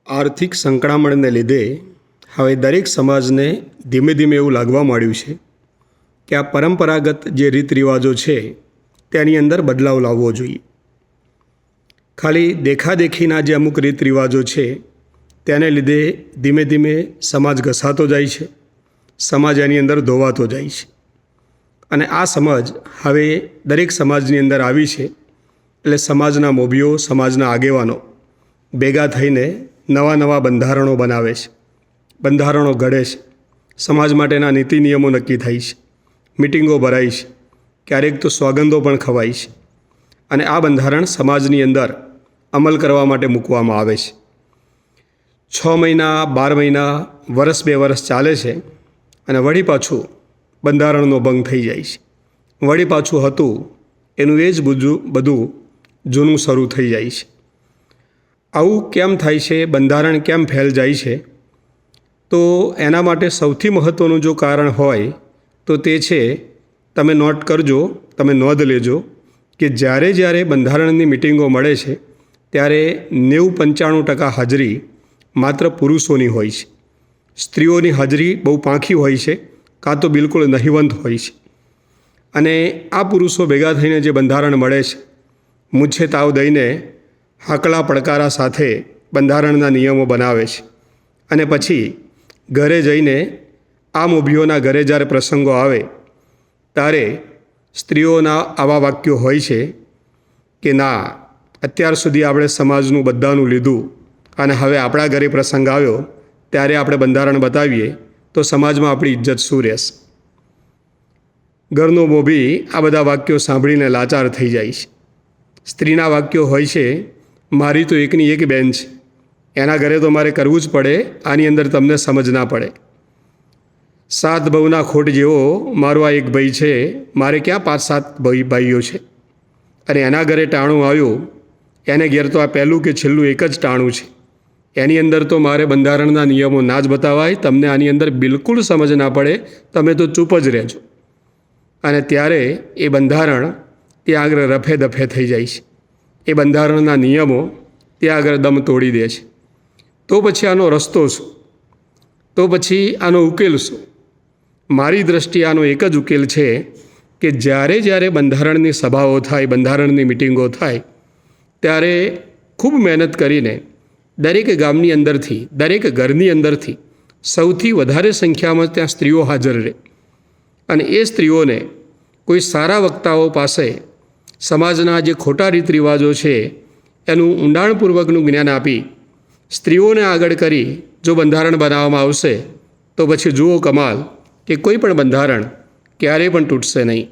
આર્થિક સંકળામણને લીધે હવે દરેક સમાજને ધીમે ધીમે એવું લાગવા માંડ્યું છે કે આ પરંપરાગત જે રીત રિવાજો છે તેની અંદર બદલાવ લાવવો જોઈએ. ખાલી દેખાદેખીના જે અમુક રીત રિવાજો છે તેને લીધે ધીમે ધીમે સમાજ ઘસાતો જાય છે, સમાજ એની અંદર ધોવાતો જાય છે. અને આ સમજ હવે દરેક સમાજની અંદર આવી છે. એટલે સમાજના મોભીઓ, સમાજના આગેવાનો ભેગા થઈને નવા નવા બંધારણો બનાવે છે, બંધારણો ઘડે છે, સમાજ માટેના નીતિ નિયમો નક્કી થાય છે, મિટિંગો ભરાય છે, ક્યારેક તો સોગંદો પણ ખવાય છે. અને આ બંધારણ સમાજની અંદર અમલ કરવા માટે મૂકવામાં આવે છે. 6 મહિના, 12 મહિના, વર્ષ 2 વર્ષ ચાલે છે અને વળી પાછું બંધારણનો ભંગ થઈ જાય છે. વળી પાછું હતું એનું એ જ બધું જૂનું શરૂ થઈ જાય છે. આવું કેમ થાય છે? બંધારણ કેમ ફેલ જાય છે? તો એના માટે સૌથી મહત્ત્વનું જો કારણ હોય તો તે છે, તમે નોટ કરજો, તમે નોંધ લેજો કે જ્યારે જ્યારે બંધારણની મિટિંગો મળે છે ત્યારે 90-95% હાજરી માત્ર પુરુષોની હોય છે. સ્ત્રીઓની હાજરી બહુ પાંખી હોય છે, કાં તો બિલકુલ નહિવંત હોય છે. અને આ પુરુષો ભેગા થઈને જે બંધારણ મળે છે, મૂછે તાવ દઈને હાકલા પડકારા સાથે બંધારણના નિયમો બનાવે છે. અને પછી ઘરે જઈને આ મોભીઓના ઘરે જ્યારે પ્રસંગો આવે ત્યારે સ્ત્રીઓના આવા વાક્યો હોય છે કે ના, અત્યાર સુધી આપણે સમાજનું બધાનું લીધું અને હવે આપણા ઘરે પ્રસંગ આવ્યો ત્યારે આપણે બંધારણ બતાવીએ તો સમાજમાં આપણી ઇજ્જત શું રહેશે? ઘરનો મોભી આ બધા વાક્યો સાંભળીને લાચાર થઈ જાય છે. સ્ત્રીના વાક્યો હોય છે, મારી તો એકની એક બેન છે, એના ઘરે તો મારે કરવું જ પડે, આની અંદર તમને સમજ ના પડે. 7 બહુના ખોટ જેવો મારો આ એક ભાઈ છે, મારે ક્યાં 5-7 ભાઈઓ છે અને એના ઘરે ટાણું આવ્યું, એને ઘેર તો આ પહેલું કે છેલ્લું એક જ ટાણું છે. એની અંદર તો મારે બંધારણના નિયમો ના જ બતાવાય, તમને આની અંદર બિલકુલ સમજ ના પડે, તમે તો ચૂપ જ રહેજો. અને ત્યારે એ બંધારણ ત્યાં આગળ રફે દફે થઈ જાય છે. એ બંધારણના નિયમો ત્યાં આગળ દમ તોડી દે છે. તો પછી આનો રસ્તો શું? તો પછી આનો ઉકેલ શું? મારી દૃષ્ટિએ આનો એક જ ઉકેલ છે કે જ્યારે જ્યારે બંધારણની સભાઓ થાય, બંધારણની મિટિંગો થાય ત્યારે ખૂબ મહેનત કરીને દરેક ગામની અંદરથી, દરેક ઘરની અંદરથી સૌથી વધારે સંખ્યામાં ત્યાં સ્ત્રીઓ હાજર રહે અને એ સ્ત્રીઓને કોઈ સારા વક્તાઓ પાસે સમાજના જે ખોટા રીત રિવાજો છે એનું ઊંડાણપૂર્વકનું જ્ઞાન આપી સ્ત્રીઓને આગળ કરી જો બંધારણ બનાવવામાં આવશે તો પછી જુઓ કમાલ કે કોઈ પણ બંધારણ ક્યારેય પણ તૂટશે નહીં.